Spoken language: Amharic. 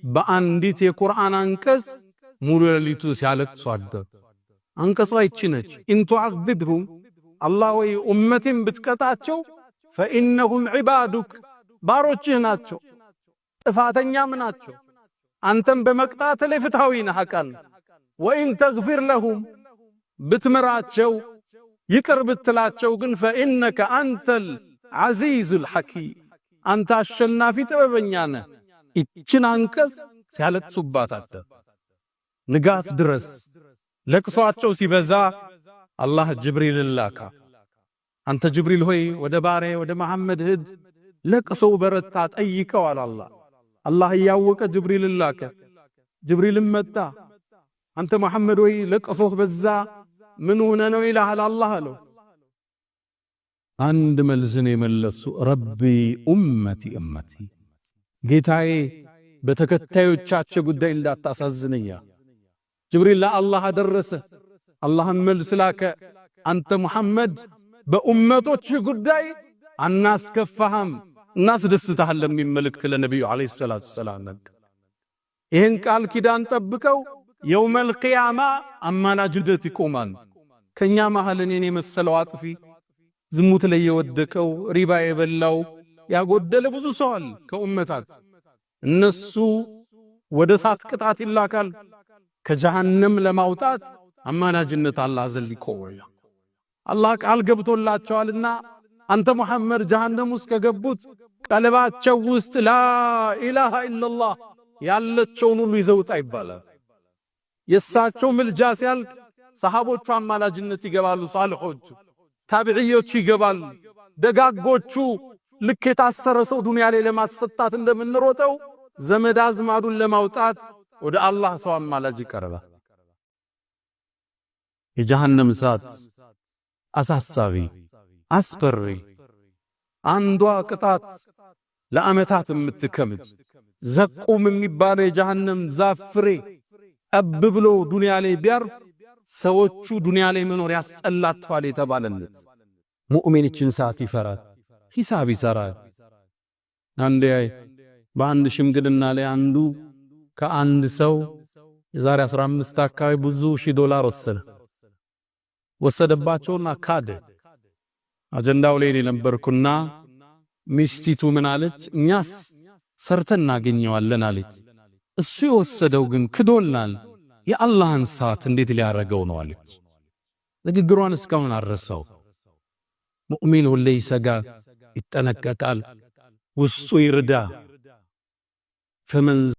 በአንዲት የቁርአን አንቀጽ ሙሉ ሌሊቱ ሲያለቅሱ አደሩ። አንቀጿ ይህች ነች። ኢን ቱዐዚብሁም አላህ ወይ ኡመቴን ብትቀጣቸው ፈኢነሁም ዒባዱክ ባሮችህ ናቸው፣ ጥፋተኛም ናቸው። አንተም በመቅጣት ላይ ፍትሃዊ ነህ አቃል። ወኢን ተግፊር ለሁም ብትምራቸው ይቅር ብትላቸው ግን ፈኢነከ አንተል ዐዚዙል ሐኪም አንተ አሸናፊ ጥበበኛ ነህ። ይችን አንቀጽ ሲያለቅሱባት አደሩ ንጋት ድረስ። ለቅሷቸው ሲበዛ አላህ ጅብሪልን ላካ። አንተ ጅብሪል ሆይ ወደ ባሪያዬ ወደ መሐመድ ሂድ፣ ለቅሶው በረታ ጠይቀው አለ አላህ። አላህ እያወቀ ጅብሪልን ላከ። ጅብሪልም መጣ። አንተ መሐመድ ሆይ ለቅሶህ በዛ ምን ሆነ ነው ይልሃል አላህ አለው። አንድ መልስን የመለሱ ረቢ ኡመቲ ኡመቲ ጌታዬ በተከታዮቻቸው ጉዳይ እንዳታሳዝነኛ። ጅብሪል ለአላህ አደረሰ። አላህም መልስ ላከ። አንተ ሙሐመድ በኡመቶች ጉዳይ አናስከፋህም እናስደስታለን የሚል መልእክት ለነብዩ አለይሂ ሰላቱ ሰላም ነገ። ይህን ቃል ኪዳን ጠብቀው የውመል ቂያማ አማላጅነት ይቆማል። ከኛ መሃል እኔን የመሰለው አጥፊ ዝሙት ላይ የወደቀው ሪባ የበላው ያጎደለ ብዙ ሰው አለ ከኡመታት። እነሱ ወደ እሳት ቅጣት ይላካል። ከጀሃነም ለማውጣት አማላጅነት አላህ ዘንድ ይቆያል። አላህ ቃል ገብቶላቸዋልና አንተ ሙሐመድ ጀሃነም ውስጥ ከገቡት ቀልባቸው ውስጥ ላኢላሃ ኢላላህ ያለችውን ሁሉ ይዘውጣ ይባላል። የሳቸው ምልጃ ሲያልቅ ሰሃቦቹ አማላጅነት ይገባሉ። ሷሊሖቹ ታቢዒዮቹ ይገባሉ። ደጋጎቹ ልክ የታሰረ ሰው ዱንያ ላይ ለማስፈታት እንደምንሮጠው ዘመድ አዝማዱን ለማውጣት ወደ አላህ ሰው አማላጅ ይቀርባል። የጀሃነም እሳት አሳሳቢ አስፈሪ፣ አንዷ ቅጣት ለዓመታት የምትከምድ ዘቁም የሚባለው የጀሃነም ዛፍ ፍሬ ጠብ ብሎ ዱንያ ላይ ቢያርፍ ሰዎቹ ዱንያ ላይ መኖር ያስጠላቸዋል የተባለለት ሙእሚን ይችን ሰዓት ይፈራል፣ ሂሳብ ይሰራል። አንዴ በአንድ ሽምግልና ላይ አንዱ ከአንድ ሰው የዛሬ 15 አካባቢ ብዙ ሺህ ዶላር ወሰደባቸውና ካደ። አጀንዳው ላይ ነበርኩና ሚስቲቱ ምን አለች? እኛስ ሰርተን እናገኘዋለን አለች። እሱ የወሰደው ግን ክዶልናል፣ የአላህን ሰዓት እንዴት ሊያረገው ነው አለች። ንግግሯን እስካሁን አረሳው። ሙእሚን ሁሌ ይሰጋል፣ ይጠነቀቃል፣ ውስጡ ይርዳ። ፈመን